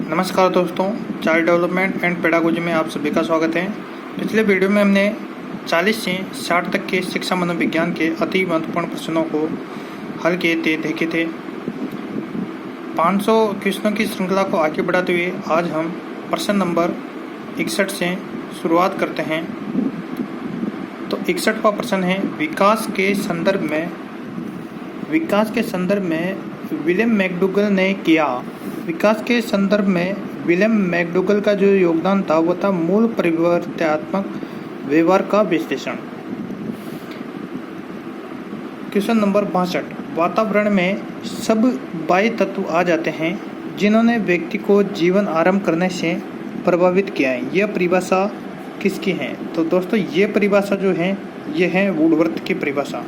नमस्कार दोस्तों, child development and pedagogy में आप सभी का स्वागत है। पिछले वीडियो में हमने 40 से 60 तक के शिक्षा मनोविज्ञान के अति महत्वपूर्ण प्रश्नों को हल किए थे देखे थे। 500 क्वेश्चनों की श्रृंखला को आगे बढ़ाते हुए आज हम प्रश्न नंबर 61 से शुरुआत करते हैं। तो 61वां प्रश्न है, विकास के संदर्भ में विलियम मैकडूगल ने किया। विकास के संदर्भ में विलियम मैकडूगल का जो योगदान था वो था मूल परिवर्तनात्मक व्यवहार का विश्लेषण। क्वेश्चन नंबर 62, वातावरण में सब बाह्य तत्व आ जाते हैं जिन्होंने व्यक्ति को जीवन आरंभ करने से प्रभावित किया है। यह परिभाषा किसकी है? तो दोस्तों ये परिभाषा जो है ये है वुडवर्थ की परिभाषा।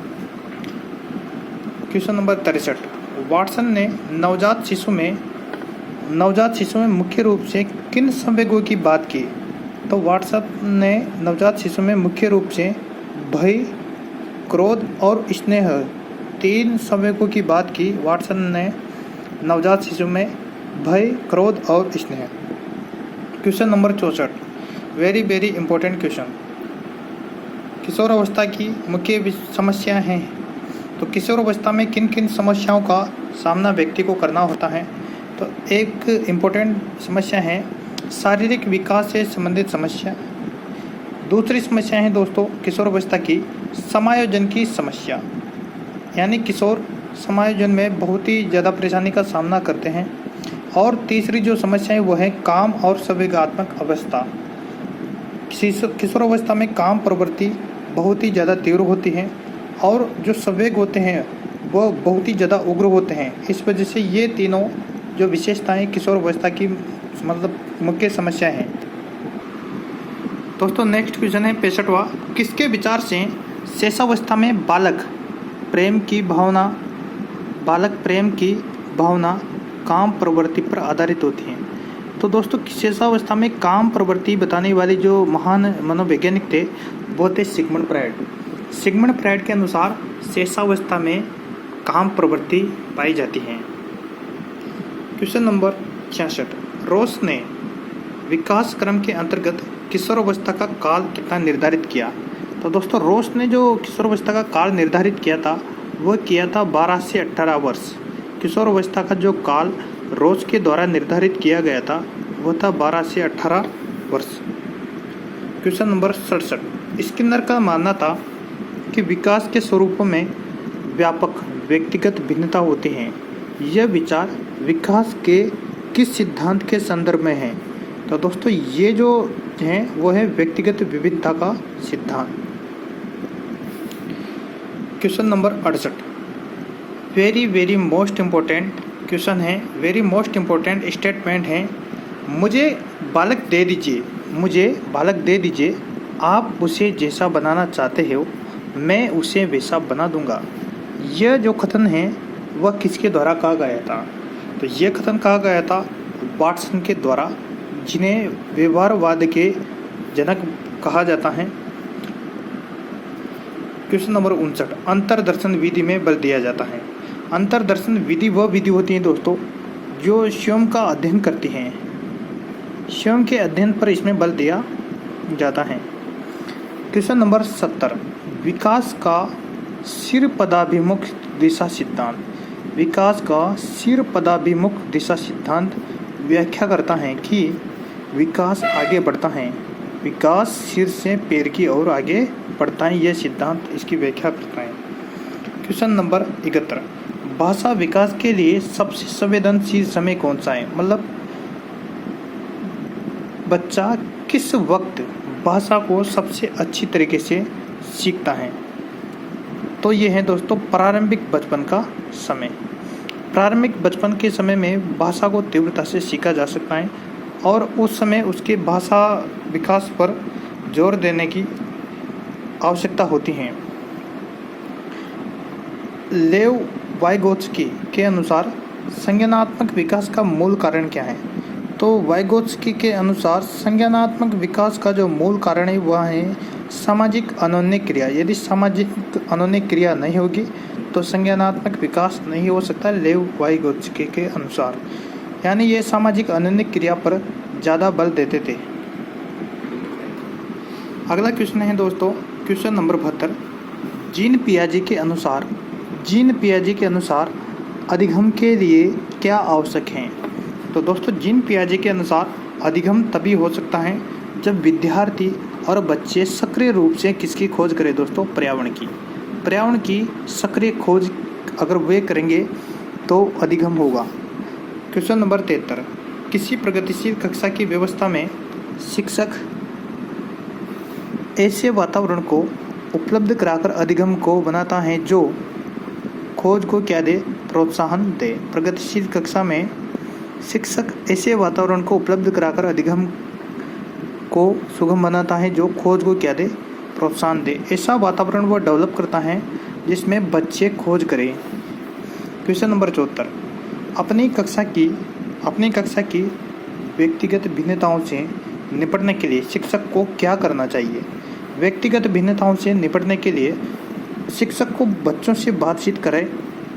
क्वेश्चन नंबर 63, वाटसन ने नवजात शिशु में मुख्य रूप से किन संवेगों की बात की? तो वाटसन ने नवजात शिशु में मुख्य रूप से भय, क्रोध और स्नेह 3 संवेगों की बात की। वाटसन ने नवजात शिशु में भय, क्रोध और स्नेह। Question number 64, very very important question. किशोरावस्था की मुख्य समस्याएं हैं। तो किशोरावस्था में किन किन समस्याओं का सामना व्यक्ति को करना होता है? तो एक इम्पोर्टेंट समस्या है शारीरिक विकास से संबंधित समस्या। दूसरी समस्या है दोस्तों किशोरावस्था की समायोजन की समस्या, यानी किशोर समायोजन में बहुत ही ज़्यादा परेशानी का सामना करते हैं। और तीसरी जो समस्या है वो है काम और संवेगात्मक अवस्था। किशोरावस्था में काम प्रवृत्ति बहुत ही ज़्यादा तीव्र होती है और जो संवेग होते हैं वो बहुत ही ज़्यादा उग्र होते हैं। इस वजह से ये तीनों जो विशेषताएं किशोरावस्था की मुख्य समस्या है। दोस्तों नेक्स्ट क्वेश्चन है 65वां, किसके विचार से शैशवावस्था में बालक प्रेम की भावना काम प्रवृत्ति पर आधारित होती है? तो दोस्तों शैशवावस्था में काम प्रवृत्ति बताने वाले जो महान मनोवैज्ञानिक थे वो थे सिगमंड फ्रायड के अनुसार शैशवावस्था में काम प्रवृत्ति पाई जाती है। क्वेश्चन नंबर 66, रोस ने विकास क्रम के अंतर्गत किशोरावस्था का काल कितना निर्धारित किया? तो दोस्तों रोस ने जो किशोरावस्था का काल निर्धारित किया था वह किया था 12 से 18 वर्ष। किशोरावस्था का जो काल रोस के द्वारा निर्धारित किया गया था वह था 12 से 18 वर्ष। क्वेश्चन नंबर 67, स्किनर का मानना था कि विकास के स्वरूपों में व्यापक व्यक्तिगत भिन्नता होती है। यह विचार विकास के किस सिद्धांत के संदर्भ में है? तो दोस्तों ये जो है वो है व्यक्तिगत विविधता का सिद्धांत। Question number 68, very very most important question है, वेरी मोस्ट इम्पोर्टेंट स्टेटमेंट है, मुझे बालक दे दीजिए, आप उसे जैसा बनाना चाहते हो मैं उसे वैसा बना दूंगा। यह जो कथन है वह किसके द्वारा कहा गया था? तो यह कथन कहा गया था वाटसन के द्वारा, जिन्हें व्यवहारवाद के जनक कहा जाता है। क्वेश्चन नंबर 59, अंतर्दर्शन विधि में बल दिया जाता है। अंतर्दर्शन विधि वह विधि होती है दोस्तों जो स्वयं का अध्ययन करती हैं, स्वयं के अध्ययन पर इसमें बल दिया जाता है। क्वेश्चन नंबर 70, विकास का सिर पदाभिमुख दिशा सिद्धांत व्याख्या करता है कि विकास आगे बढ़ता है, विकास सिर से पैर की ओर आगे बढ़ता है। यह सिद्धांत इसकी व्याख्या करता है। क्वेश्चन नंबर 71, भाषा विकास के लिए सबसे संवेदनशील समय कौन सा है? मतलब बच्चा किस वक्त भाषा को सबसे अच्छी तरीके से सीखता है? तो ये है दोस्तों प्रारंभिक बचपन का समय। प्रारंभिक बचपन के समय में भाषा को तीव्रता से सीखा जा सकता है और उस समय उसके भाषा विकास पर जोर देने की आवश्यकता होती है। लेव वाइगोत्स्की के अनुसार संज्ञानात्मक विकास का मूल कारण क्या है? तो वाइगोत्स्की के अनुसार संज्ञानात्मक विकास का जो मूल कारण है वह है सामाजिक अनन्य क्रिया। यदि सामाजिक अनन्य क्रिया नहीं होगी तो संज्ञानात्मक विकास नहीं हो सकता, लेव वाइगोत्स्की के अनुसार। यानी ये सामाजिक अनन्य क्रिया पर ज़्यादा बल देते थे। अगला क्वेश्चन है दोस्तों, क्वेश्चन नंबर 72। जीन पियाजे के अनुसार अधिगम के लिए क्या आवश्यक है? तो दोस्तों जीन पियाजे के अनुसार अधिगम तभी हो सकता है जब विद्यार्थी और बच्चे सक्रिय रूप से किसकी खोज करें दोस्तों? पर्यावरण की सक्रिय खोज अगर वे करेंगे तो अधिगम होगा। Question number 73। किसी प्रगतिशील कक्षा की व्यवस्था में शिक्षक ऐसे वातावरण को उपलब्ध कराकर अधिगम को बनाता है जो खोज को क्या दे? प्रोत्साहन दे। प्रगतिशील कक्षा में शिक्षक ऐसे वातावरण को उपलब्ध कराकर अधिगम को सुगम बनाता है जो खोज को क्या दे? प्रोत्साहन दे। ऐसा वातावरण वो डेवलप करता है जिसमें बच्चे खोज करें। Question number 74। अपनी कक्षा की व्यक्तिगत भिन्नताओं से निपटने के लिए शिक्षक को क्या करना चाहिए? व्यक्तिगत भिन्नताओं से निपटने के लिए शिक्षक को बच्चों से बातचीत करे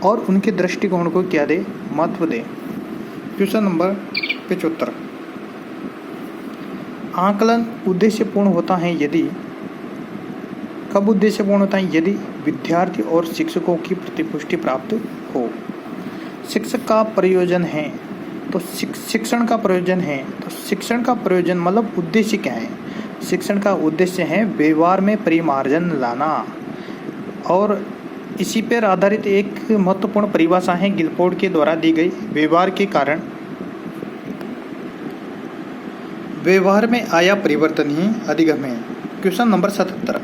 और उनके दृष्टिकोण को क्या दे? महत्व दे। Question number 75। आकलन उद्देश्यपूर्ण होता है यदि कब उद्देश्यपूर्ण होता है? यदि विद्यार्थी और शिक्षकों की प्रतिपुष्टि प्राप्त हो। शिक्षक का प्रयोजन है तो शिक्षण का प्रयोजन है तो शिक्षण का प्रयोजन मतलब उद्देश्य क्या है? शिक्षण का उद्देश्य है व्यवहार में परिमार्जन लाना। और इसी पर आधारित एक महत्वपूर्ण परिभाषा है गिलफोर्ड के द्वारा दी गई, व्यवहार के कारण व्यवहार में आया परिवर्तन ही अधिगम है। Question number 77।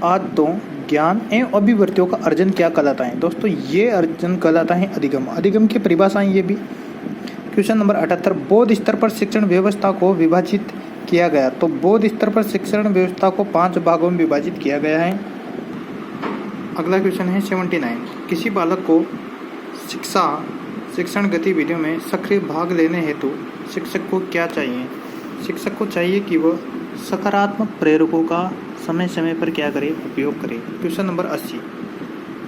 आदतों ज्ञान एवं अभिवृत्तियों का अर्जन क्या कहलाता है? दोस्तों ये अर्जन कहलाता है अधिगम की परिभाषाएं ये भी। Question number 78। बौद्ध स्तर पर शिक्षण व्यवस्था को विभाजित किया गया। तो बौद्ध स्तर पर शिक्षण व्यवस्था को 5 भागों में विभाजित किया गया है। अगला क्वेश्चन है 79। किसी बालक को शिक्षण गतिविधियों में सक्रिय भाग लेने हेतु शिक्षक को क्या चाहिए? शिक्षक को चाहिए कि वह सकारात्मक प्रेरकों का समय समय पर क्या करे? उपयोग करे। Question number 80।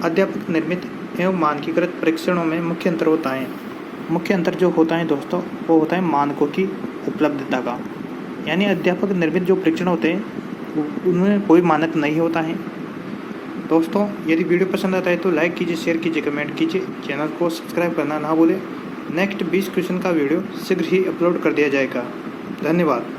अध्यापक निर्मित एवं मानकीकृत परीक्षणों में मुख्य अंतर होता है। मुख्य अंतर जो होता है दोस्तों वो होता है मानकों की उपलब्धता का। यानी अध्यापक निर्मित जो परीक्षण होते हैं उनमें कोई मानक नहीं होता है। दोस्तों यदि वीडियो पसंद आता है तो लाइक कीजिए, शेयर कीजिए, कमेंट कीजिए, चैनल को सब्सक्राइब करना ना भूलें। नेक्स्ट 20 क्वेश्चन का वीडियो शीघ्र ही अपलोड कर दिया जाएगा। धन्यवाद।